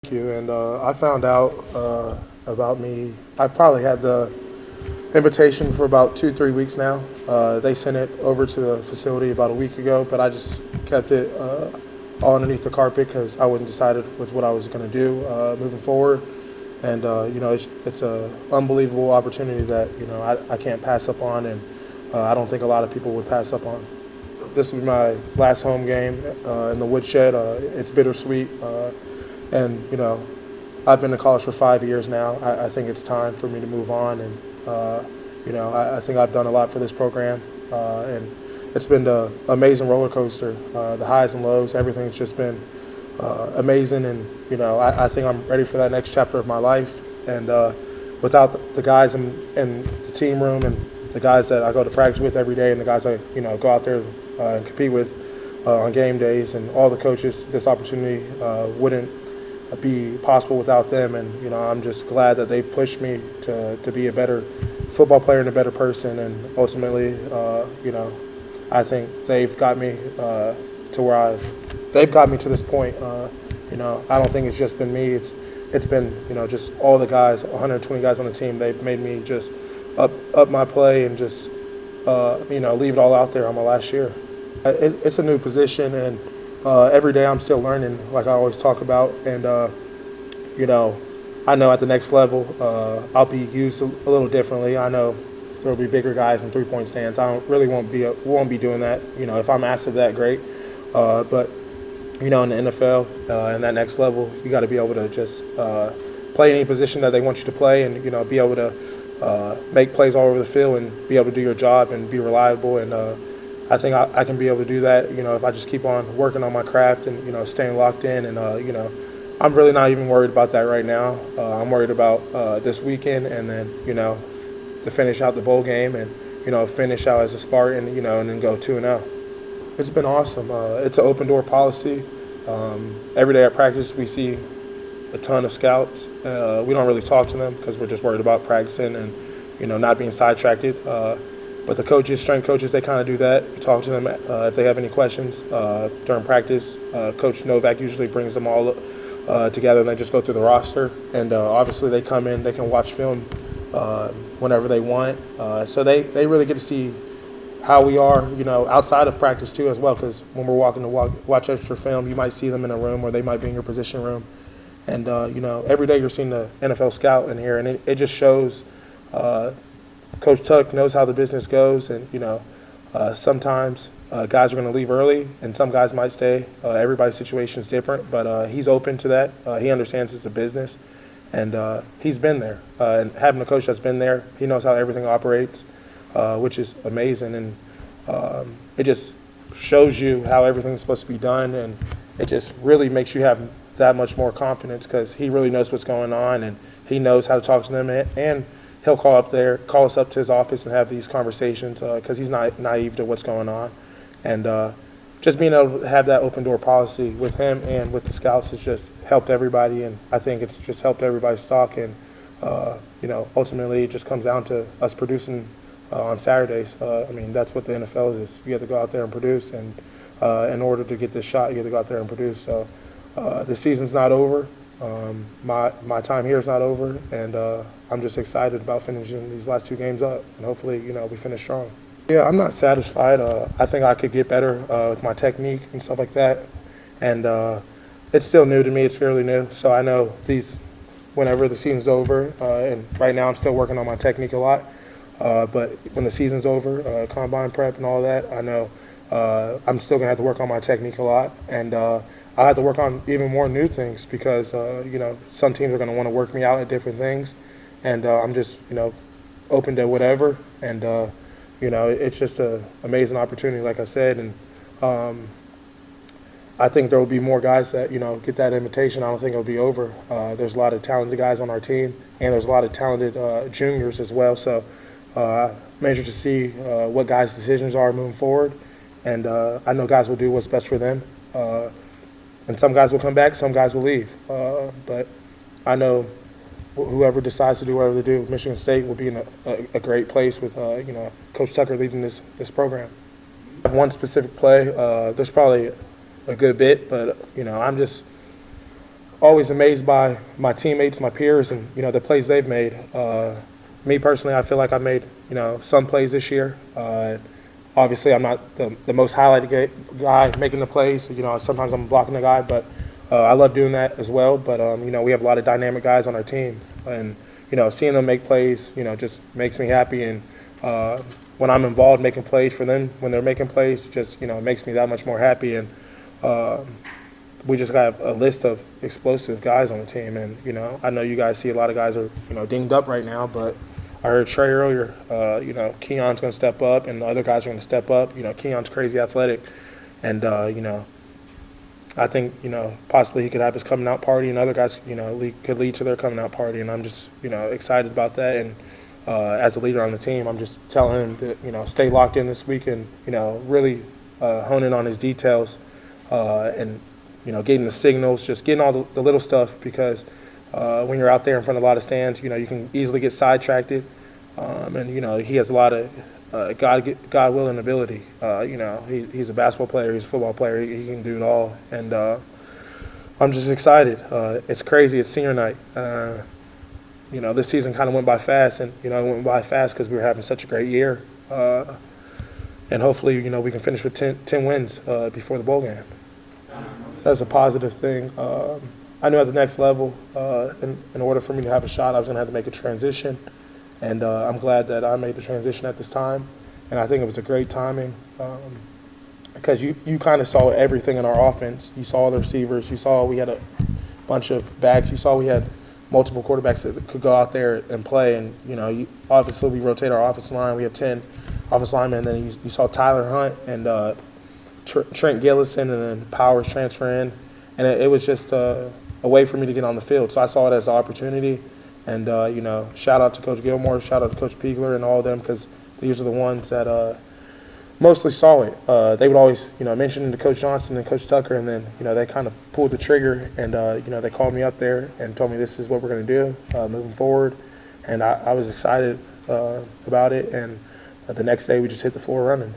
Thank you. And I found out about me. I probably had the invitation for about 2, 3 weeks now. They sent it over to the facility about a week ago, but I just kept it all underneath the carpet because I wasn't decided with what I was going to do moving forward. And it's a unbelievable opportunity that I can't pass up on, and I don't think a lot of people would pass up on. This was my last home game in the woodshed. It's bittersweet. And I've been to college for 5 years now. I think it's time for me to move on, and I think I've done a lot for this program, and it's been an amazing roller coaster. The highs and lows, everything's just been amazing, and I think I'm ready for that next chapter of my life. And without the guys in the team room and the guys that I go to practice with every day, and the guys I go out there and compete with on game days, and all the coaches, this opportunity wouldn't be possible without them. And I'm just glad that they pushed me to be a better football player and a better person. And ultimately, I think they've got me to where they've got me to this point. I don't think it's just been me. It's been just all the guys, 120 guys on the team. They've made me just up my play and just leave it all out there on my last year. It's a new position, and every day I'm still learning, like I always talk about. And I know at the next level I'll be used a little differently. I know there'll be bigger guys in 3-point stands. I don't really won't be doing that. If I'm asked of that, great. But in the NFL and that next level, you got to be able to just play any position that they want you to play, and be able to make plays all over the field and be able to do your job and be reliable. And I think I can be able to do that, if I just keep on working on my craft and staying locked in. And I'm really not even worried about that right now. I'm worried about this weekend, and then to finish out the bowl game, and finish out as a Spartan, and then go 2-0. It's been awesome. It's an open door policy. Every day at practice, we see a ton of scouts. We don't really talk to them because we're just worried about practicing and not being sidetracked. But the coaches, strength coaches, they kind of do that. We talk to them if they have any questions during practice. Coach Novak usually brings them all together, and they just go through the roster. And obviously they come in, they can watch film whenever they want. So they really get to see how we are, outside of practice too as well, because when we're walking to watch extra film, you might see them in a room, or they might be in your position room. And, every day you're seeing the NFL scout in here, and it just shows Coach Tuck knows how the business goes. And, sometimes guys are going to leave early, and some guys might stay. Everybody's situation is different, but he's open to that. He understands it's a business, and he's been there. And having a coach that's been there, he knows how everything operates, which is amazing. And it just shows you how everything's supposed to be done, and it just really makes you have that much more confidence because he really knows what's going on, and he knows how to talk to them, and he'll call us up to his office and have these conversations because he's not naive to what's going on. And just being able to have that open door policy with him and with the scouts has just helped everybody, and I think it's just helped everybody's stock. And ultimately it just comes down to us producing on Saturdays. That's what the NFL is. You have to go out there and produce, and in order to get this shot, you have to go out there and produce. So the season's not over. My time here is not over, and I'm just excited about finishing these last 2 games up, and hopefully, we finish strong. Yeah, I'm not satisfied. I think I could get better with my technique and stuff like that, and it's still new to me. It's fairly new, so I know whenever the season's over, and right now I'm still working on my technique a lot, but when the season's over, combine prep and all that, I know I'm still going to have to work on my technique a lot, and I have to work on even more new things because, some teams are going to want to work me out at different things, and I'm just, open to whatever. And, it's just an amazing opportunity, like I said. And I think there will be more guys that, get that invitation. I don't think it'll be over. There's a lot of talented guys on our team, and there's a lot of talented juniors as well. So I'm anxious to see what guys' decisions are moving forward. And I know guys will do what's best for them. And some guys will come back, some guys will leave. But I know whoever decides to do whatever they do, Michigan State will be in a great place with Coach Tucker leading this program. One specific play, there's probably a good bit, but I'm just always amazed by my teammates, my peers, and the plays they've made. Me personally, I feel like I made some plays this year. Obviously, I'm not the most highlighted guy making the plays. Sometimes I'm blocking the guy, but I love doing that as well. But we have a lot of dynamic guys on our team, and seeing them make plays, just makes me happy. And when I'm involved making plays for them, when they're making plays, just it makes me that much more happy. And we just got a list of explosive guys on the team, and I know you guys see a lot of guys are dinged up right now, but I heard Trey earlier. Keon's going to step up, and the other guys are going to step up. Keon's crazy athletic, and I think possibly he could have his coming out party, and other guys could lead to their coming out party, and I'm just excited about that. And as a leader on the team, I'm just telling him to stay locked in this week and really hone in on his details and getting the signals, just getting all the little stuff, because when you're out there in front of a lot of stands, you can easily get sidetracked. And he has a lot of God-willing ability. He's a basketball player, he's a football player, he can do it all. And I'm just excited. It's crazy. It's senior night. This season kind of went by fast, and it went by fast because we were having such a great year. And hopefully, we can finish with 10 wins before the bowl game. That's a positive thing. I knew at the next level, in order for me to have a shot, I was going to have to make a transition. And I'm glad that I made the transition at this time. And I think it was a great timing because you kind of saw everything in our offense. You saw the receivers. You saw we had a bunch of backs. You saw we had multiple quarterbacks that could go out there and play. And, obviously we rotate our offensive line. We have 10 offensive linemen. And then you saw Tyler Hunt and Trent Gillison, and then Powers transfer in. And it was just a way for me to get on the field. So I saw it as an opportunity. And, shout out to Coach Gilmore, shout out to Coach Piegler and all of them, because these are the ones that mostly saw it. They would always, mention to Coach Johnson and Coach Tucker, and then, they kind of pulled the trigger, and, they called me up there and told me this is what we're going to do moving forward. And I was excited about it. And the next day we just hit the floor running.